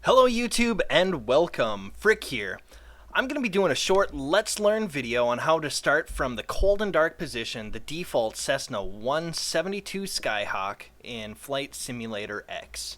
Hello YouTube and welcome, Phriq here. I'm going to be doing a short Let's Learn video on how to start from the cold and dark position the Defualt Cessna 172 Skyhawk in Flight Simulator X.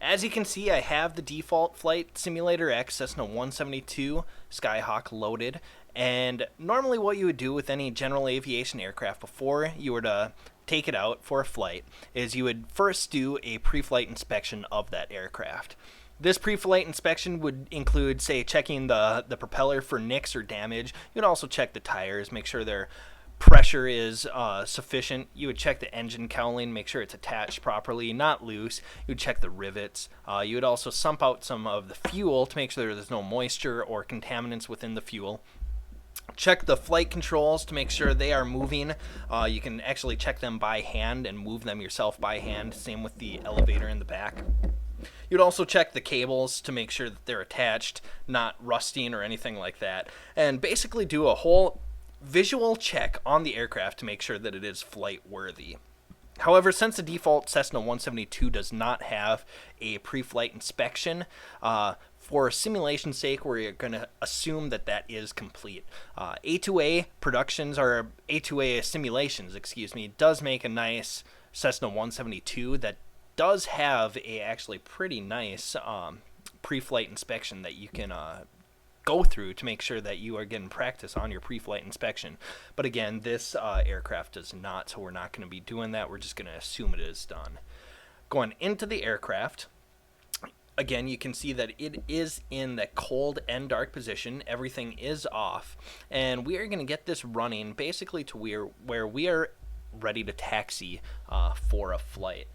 As you can see, I have the default Flight Simulator X Cessna 172 Skyhawk loaded, and normally what you would do with any general aviation aircraft before you were to take it out for a flight is you would first do a pre-flight inspection of that aircraft. This pre-flight inspection would include, say, checking the propeller for nicks or damage. You'd also check the tires, make sure their pressure is sufficient. You would check the engine cowling, make sure it's attached properly, not loose. You would check the rivets. You would also sump out some of the fuel to make sure there's no moisture or contaminants within the fuel. Check the flight controls to make sure they are moving. You can actually check them by hand and move them yourself by hand. Same with the elevator in the back. You'd also check the cables to make sure that they're attached, not rusting or anything like that, and basically do a whole visual check on the aircraft to make sure that it is flight worthy. However, since the default Cessna 172 does not have a pre-flight inspection, for simulation's sake, we're going to assume that that is complete. A2A productions, or A2A simulations, does make a nice Cessna 172 that does have a actually pretty nice pre-flight inspection that you can go through to make sure that you are getting practice on your pre-flight inspection. But again, this aircraft does not, so we're not going to be doing that. We're just going to assume it is done. Going into the aircraft, again, you can see that it is in the cold and dark position. Everything is off, and we are going to get this running basically to where we are ready to taxi for a flight.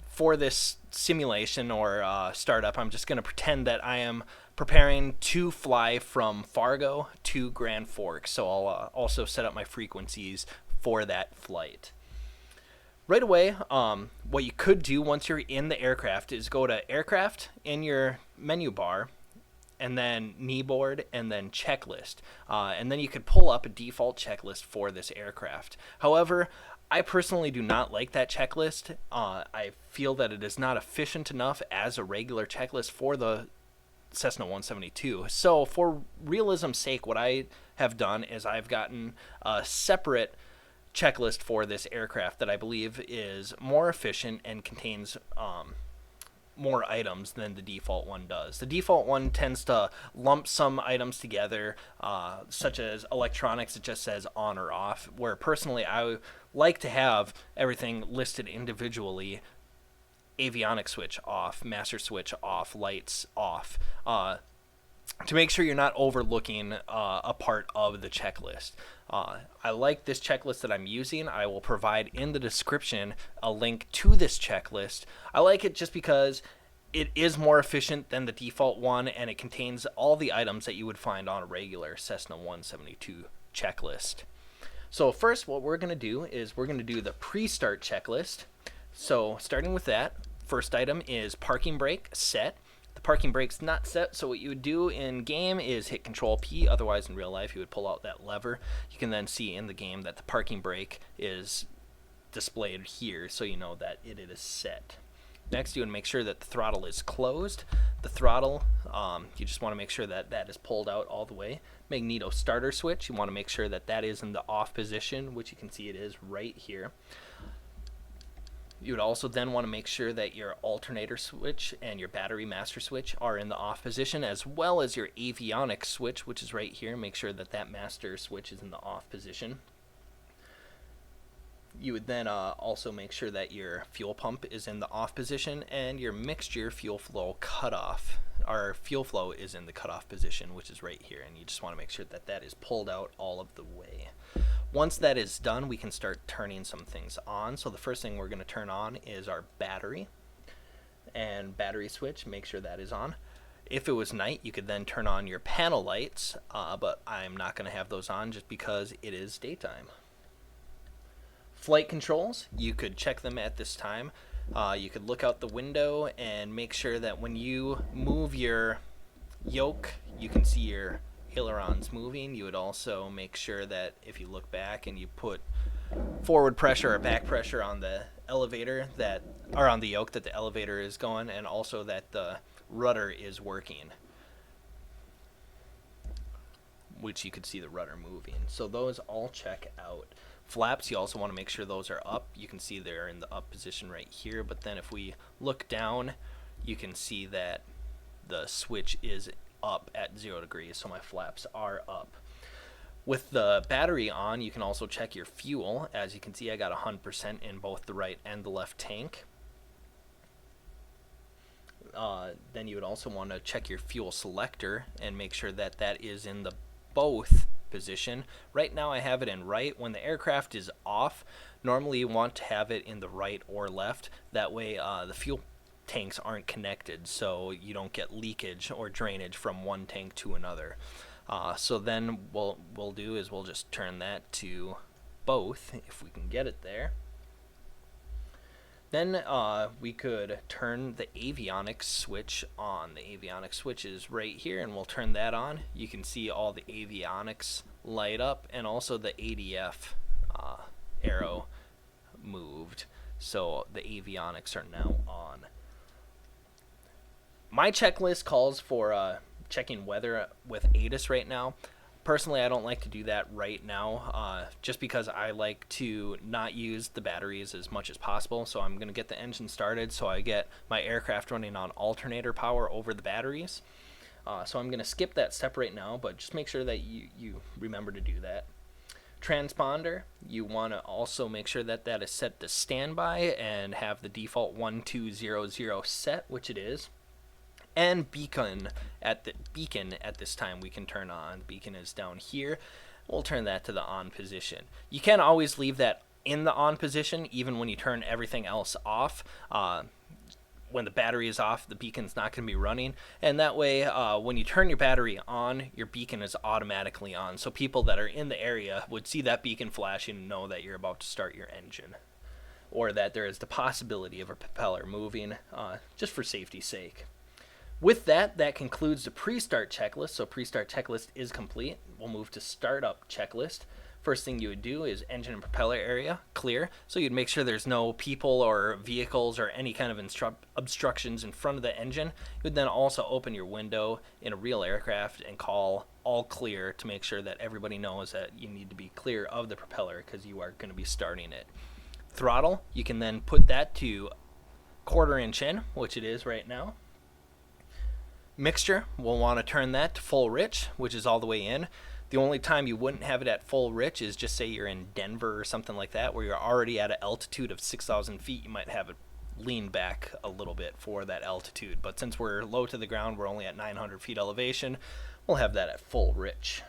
For this simulation or startup, I'm just going to pretend that I am preparing to fly from Fargo to Grand Forks, so I'll also set up my frequencies for that flight. Right away, what you could do once you're in the aircraft is go to Aircraft in your menu bar, and then kneeboard, and then checklist. And then you could pull up a default checklist for this aircraft. However, I personally do not like that checklist. I feel that it is not efficient enough as a regular checklist for the Cessna 172. So for realism's sake, what I have done is I've gotten a separate checklist for this aircraft that I believe is more efficient and contains more items than the default one does. The default one tends to lump some items together, such as electronics. It just says on or off, where personally I like to have everything listed individually. Avionics switch off, master switch off, lights off, to make sure you're not overlooking a part of the checklist. I like this checklist that I'm using. I will provide in the description a link to this checklist. I like it just because it is more efficient than the default one, and it contains all the items that you would find on a regular Cessna 172 checklist. So first, what we're going to do is we're going to do the pre-start checklist. So starting with that, first item is parking brake set. The parking brake's not set, so what you would do in game is hit Control P. Otherwise, in real life, you would pull out that lever. You can then see in the game that the parking brake is displayed here, so you know that it is set. Next, you would make sure that the throttle is closed. The throttle, you just want to make sure that that is pulled out all the way. Magneto starter switch, you want to make sure that that is in the off position, which you can see it is right here. You would also then want to make sure that your alternator switch and your battery master switch are in the off position, as well as your avionics switch, which is right here. Make sure that that master switch is in the off position. You would then also make sure that your fuel pump is in the off position, and your mixture fuel flow cutoff, our fuel flow is in the cutoff position, which is right here, and you just want to make sure that that is pulled out all of the way. Once that is done, we can start turning some things on. So the first thing we're going to turn on is our battery and battery switch. Make sure that is on. If it was night, you could then turn on your panel lights, but I'm not going to have those on just because it is daytime. Flight controls, you could check them at this time. You could look out the window and make sure that when you move your yoke, you can see your ailerons moving. You would also make sure that if you look back and you put forward pressure or back pressure on the elevator that, or on the yoke that the elevator is going, and also that the rudder is working, which you could see the rudder moving. So those all check out. Flaps, you also want to make sure those are up. You can see they're in the up position right here, but then if we look down, you can see that the switch is up at 0 degrees, so my flaps are up. With the battery on, you can also check your fuel. As you can see, I got 100% in both the right and the left tank. Then you would also want to check your fuel selector and make sure that that is in the both position. Right now I have it in right. When the aircraft is off, normally you want to have it in the right or left. That way the fuel tanks aren't connected, so you don't get leakage or drainage from one tank to another. So then what we'll do is we'll just turn that to both, if we can get it there. Then we could turn the avionics switch on. The avionics switch is right here, and we'll turn that on. You can see all the avionics light up, and also the ADF arrow moved. So the avionics are now on. My checklist calls for checking weather with ATIS right now. Personally, I don't like to do that right now, just because I like to not use the batteries as much as possible. So I'm going to get the engine started so I get my aircraft running on alternator power over the batteries. So I'm going to skip that step right now, but just make sure that you remember to do that. Transponder, you want to also make sure that that is set to standby and have the default 1200 set, which it is. And beacon at this time we can turn on. The beacon is down here. We'll turn that to the on position. You can always leave that in the on position even when you turn everything else off. When the battery is off, the beacon's not going to be running, and that way when you turn your battery on, your beacon is automatically on, so people that are in the area would see that beacon flashing and know that you're about to start your engine, or that there is the possibility of a propeller moving, just for safety's sake. With that, that concludes the pre-start checklist. So pre-start checklist is complete. We'll move to startup checklist. First thing you would do is engine and propeller area clear. So you'd make sure there's no people or vehicles or any kind of obstructions in front of the engine. You would then also open your window in a real aircraft and call all clear to make sure that everybody knows that you need to be clear of the propeller because you are going to be starting it. Throttle, you can then put that to 1/4 inch in, which it is right now. Mixture, we'll want to turn that to full rich, which is all the way in. The only time you wouldn't have it at full rich is just say you're in Denver or something like that, where you're already at an altitude of 6,000 feet. You might have it lean back a little bit for that altitude. But since we're low to the ground, we're only at 900 feet elevation, we'll have that at full rich.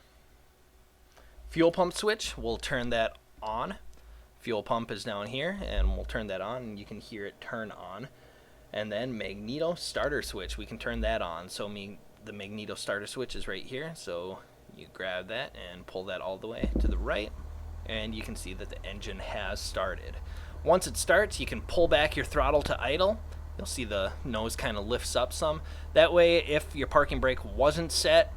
Fuel pump switch, we'll turn that on. Fuel pump is down here, and we'll turn that on, and you can hear it turn on. And then magneto starter switch, we can turn that on. So the magneto starter switch is right here, so you grab that and pull that all the way to the right, and you can see that the engine has started. Once it starts, you can pull back your throttle to idle. You'll see the nose kind of lifts up some. That way, if your parking brake wasn't set,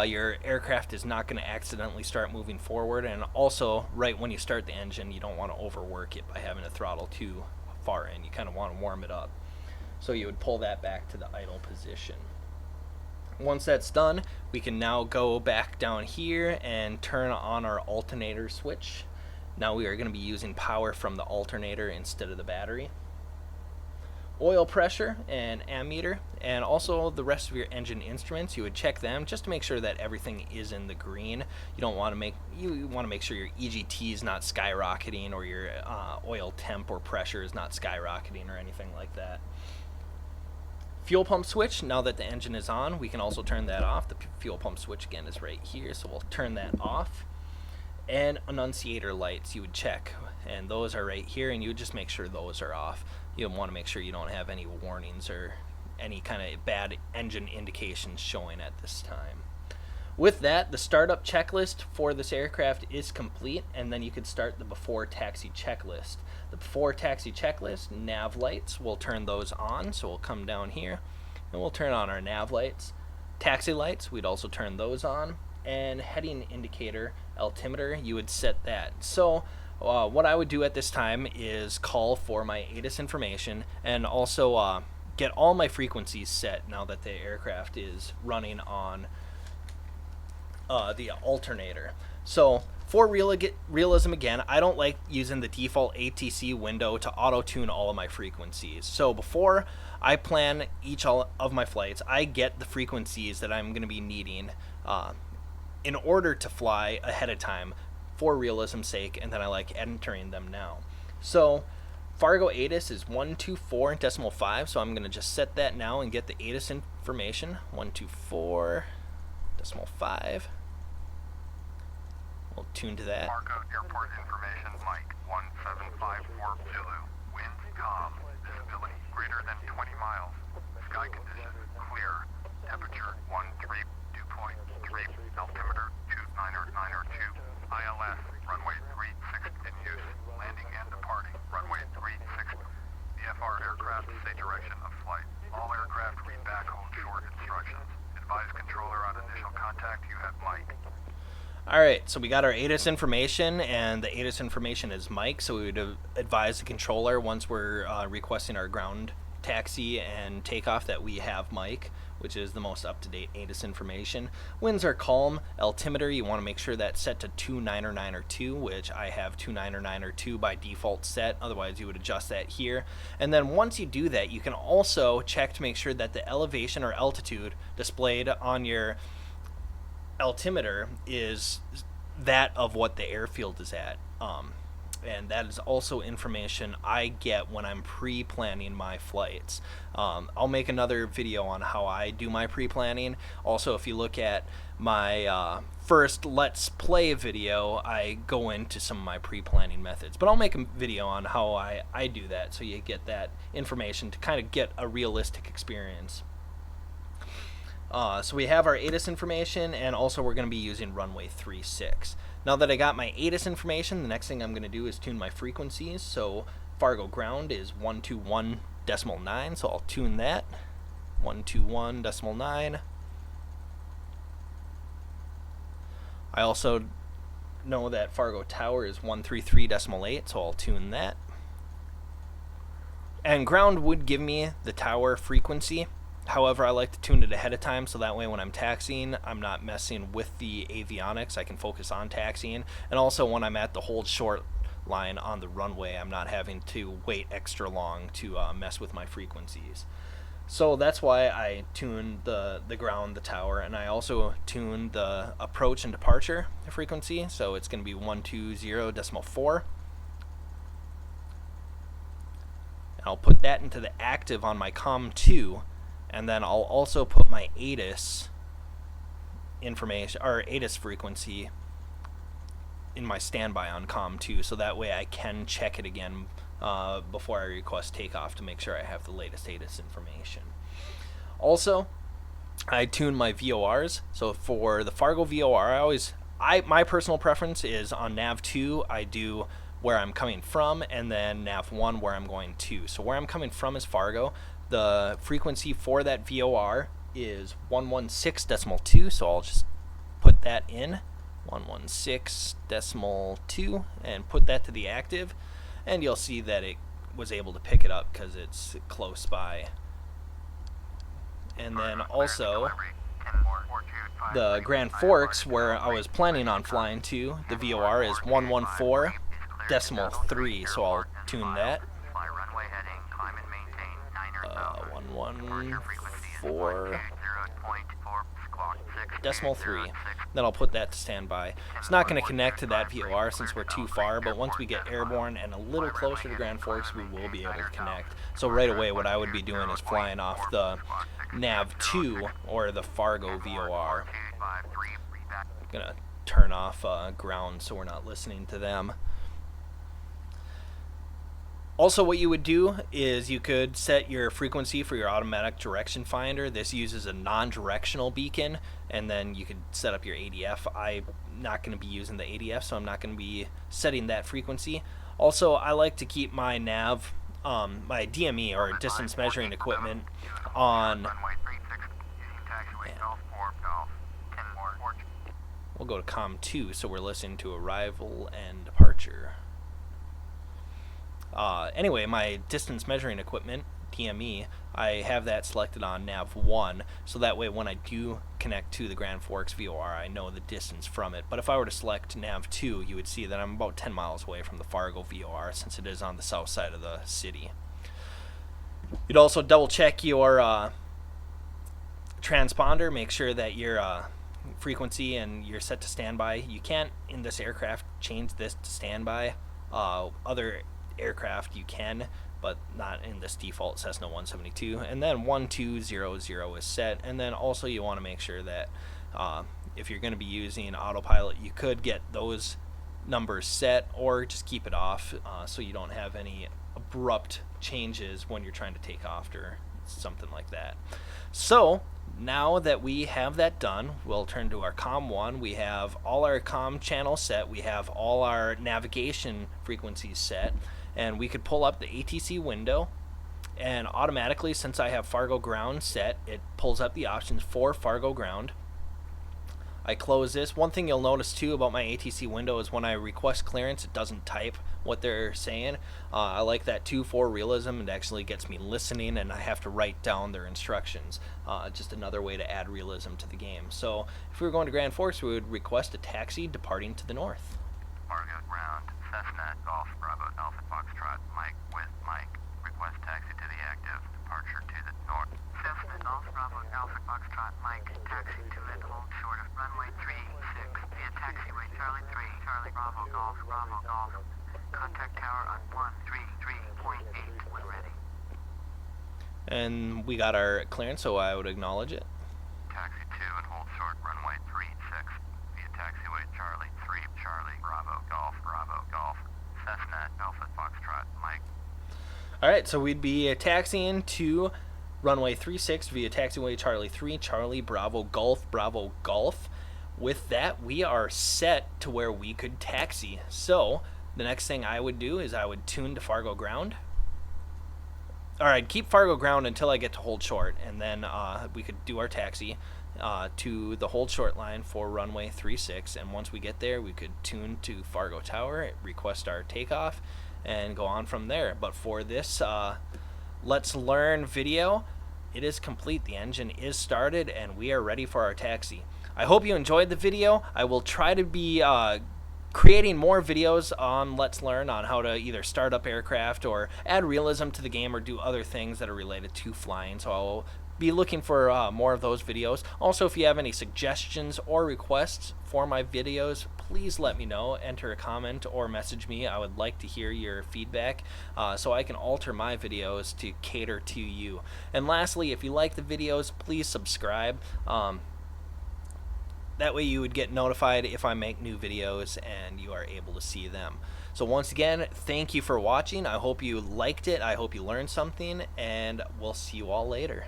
your aircraft is not going to accidentally start moving forward. And also, right when you start the engine, you don't want to overwork it by having the throttle too far in. You kind of want to warm it up. So you would pull that back to the idle position. Once that's done, we can now go back down here and turn on our alternator switch. Now we are going to be using power from the alternator instead of the battery. Oil pressure and ammeter, and also the rest of your engine instruments, you would check them just to make sure that everything is in the green. You don't want to you want to make sure your EGT is not skyrocketing, or your oil temp or pressure is not skyrocketing or anything like that. Fuel pump switch, now that the engine is on, we can also turn that off. The fuel pump switch again is right here, so we'll turn that off. And annunciator lights you would check, and those are right here, and you would just make sure those are off. You want to make sure you don't have any warnings or any kind of bad engine indications showing at this time. With that, the startup checklist for this aircraft is complete, and then you could start the before taxi checklist. The before taxi checklist, nav lights, we'll turn those on, so we'll come down here and we'll turn on our nav lights. Taxi lights, we'd also turn those on, and heading indicator altimeter, you would set that. So What I would do at this time is call for my ATIS information and also get all my frequencies set now that the aircraft is running on the alternator. So for realism again, I don't like using the default ATC window to auto-tune all of my frequencies. So before I plan each of my flights, I get the frequencies that I'm going to be needing in order to fly ahead of time for realism's sake, and then I like entering them now. So Fargo ATIS is 124.5, so I'm going to just set that now and get the ATIS information. 124.5. We'll tune to that. Fargo Airport information, Mike 1754 Zulu. Winds calm. Visibility greater than 20 miles. Sky conditions clear. Temperature 13, dew point 3. Altimeter 29902. ILS runway 36 in use. Landing and departing runway 36. VFR aircraft say direction of flight. All aircraft read back hold short instructions. Advise controller on initial contact. You have Mike. Alright, so we got our ATIS information, and the ATIS information is Mike, so we would advise the controller once we're requesting our ground taxi and takeoff that we have Mike, which is the most up-to-date ATIS information. Winds are calm. Altimeter, you want to make sure that's set to 29902, which I have 29902 by default set, otherwise you would adjust that here. And then once you do that, you can also check to make sure that the elevation or altitude displayed on your altimeter is that of what the airfield is at, and that is also information I get when I'm pre-planning my flights. I'll make another video on how I do my pre-planning. Also, if you look at my first Let's Play video, I go into some of my pre-planning methods, but I'll make a video on how I do that, so you get that information to kind of get a realistic experience. So we have our ATIS information, and also we're going to be using runway 36. Now that I got my ATIS information, the next thing I'm going to do is tune my frequencies. So Fargo ground is 121.9, so I'll tune that. 121.9. I also know that Fargo tower is 133.8, so I'll tune that. And ground would give me the tower frequency. However, I like to tune it ahead of time, so that way when I'm taxiing, I'm not messing with the avionics. I can focus on taxiing. And also when I'm at the hold short line on the runway, I'm not having to wait extra long to mess with my frequencies. So that's why I tune the ground, the tower, and I also tune the approach and departure frequency. So it's going to be 120.4. And I'll put that into the active on my COM2. And then I'll also put my ATIS information, or ATIS frequency, in my standby on COM2, so that way I can check it again before I request takeoff to make sure I have the latest ATIS information. Also, I tune my VORs. So for the Fargo VOR, my personal preference is on nav2, I do where I'm coming from, and then nav1 where I'm going to. So where I'm coming from is Fargo. The frequency for that VOR is 116.2, so I'll just put that in, 116.2, and put that to the active, and you'll see that it was able to pick it up because it's close by. And then also the Grand Forks, where I was planning on flying to, the VOR is 114.3, so I'll tune that. 114.3. Then I'll put that to standby. It's not going to connect to that VOR since we're too far, but once we get airborne and a little closer to Grand Forks, we will be able to connect. So right away, what I would be doing is flying off the nav2 or the Fargo VOR. I'm going to turn off ground so we're not listening to them. Also, what you would do is you could set your frequency for your automatic direction finder. This uses a non-directional beacon, and then you could set up your ADF. I'm not going to be using the ADF, so I'm not going to be setting that frequency. Also, I like to keep my nav, my DME, or distance measuring equipment, on. We'll go to COM2, so we're listening to arrival and departure. Anyway, my distance measuring equipment, DME, I have that selected on nav 1, so that way when I do connect to the Grand Forks VOR, I know the distance from it. But if I were to select nav 2, you would see that I'm about 10 miles away from the Fargo VOR, since it is on the south side of the city. You'd also double check your transponder, make sure that your frequency and you're set to standby. You can't in this aircraft change this to standby. Other aircraft you can, but not in this Defualt Cessna 172. And then 1200 is set. And then also you want to make sure that if you're going to be using autopilot, you could get those numbers set or just keep it off, so you don't have any abrupt changes when you're trying to take off or something like that. So now that we have that done, we'll turn to our COM 1. We have all our COM channels set. We have all our navigation frequencies set. And we could pull up the ATC window. And automatically, since I have Fargo ground set, it pulls up the options for Fargo ground. I close this. One thing you'll notice too about my ATC window is when I request clearance, it doesn't type what they're saying. I like that too for realism. It actually gets me listening, and I have to write down their instructions. Just another way to add realism to the game. So if we were going to Grand Forks, we would request a taxi departing to the north. Fargo ground, Cessna, Golf, Bravo, Alpha, Foxtrot, Mike with Mike. Request taxi to the active, departure to the north. Cessna, Golf, Bravo, Alpha, Foxtrot, Mike, taxi to and hold short of runway 36 via taxiway Charlie 3, Charlie, Bravo, Golf, Golf. Contact tower on 133.8 when ready. And we got our clearance, so I would acknowledge it. Taxi to and hold short runway 36 via taxiway Charlie 3, Charlie, Bravo, Golf. Cessna, Alpha, Foxtrot, Mike. Alright, so we'd be taxiing to runway 36 via taxiway Charlie 3, Charlie, Bravo, Golf. With that, we are set to where we could taxi. So the next thing I would do is I would tune to Fargo ground. Alright, keep Fargo ground until I get to hold short, and then we could do our taxi to the hold short line for runway 36, and once we get there, we could tune to Fargo Tower, request our takeoff, and go on from there. But for this Let's Learn video, it is complete. The engine is started, and we are ready for our taxi. I hope you enjoyed the video. I will try to be creating more videos on Let's Learn on how to either start up aircraft or add realism to the game or do other things that are related to flying. So I'll be looking for more of those videos. Also, if you have any suggestions or requests for my videos, please let me know. Enter a comment or message me. I would like to hear your feedback so I can alter my videos to cater to you. And lastly, if you like the videos, please subscribe. That way you would get notified if I make new videos and you are able to see them. So once again, thank you for watching. I hope you liked it. I hope you learned something, and we'll see you all later.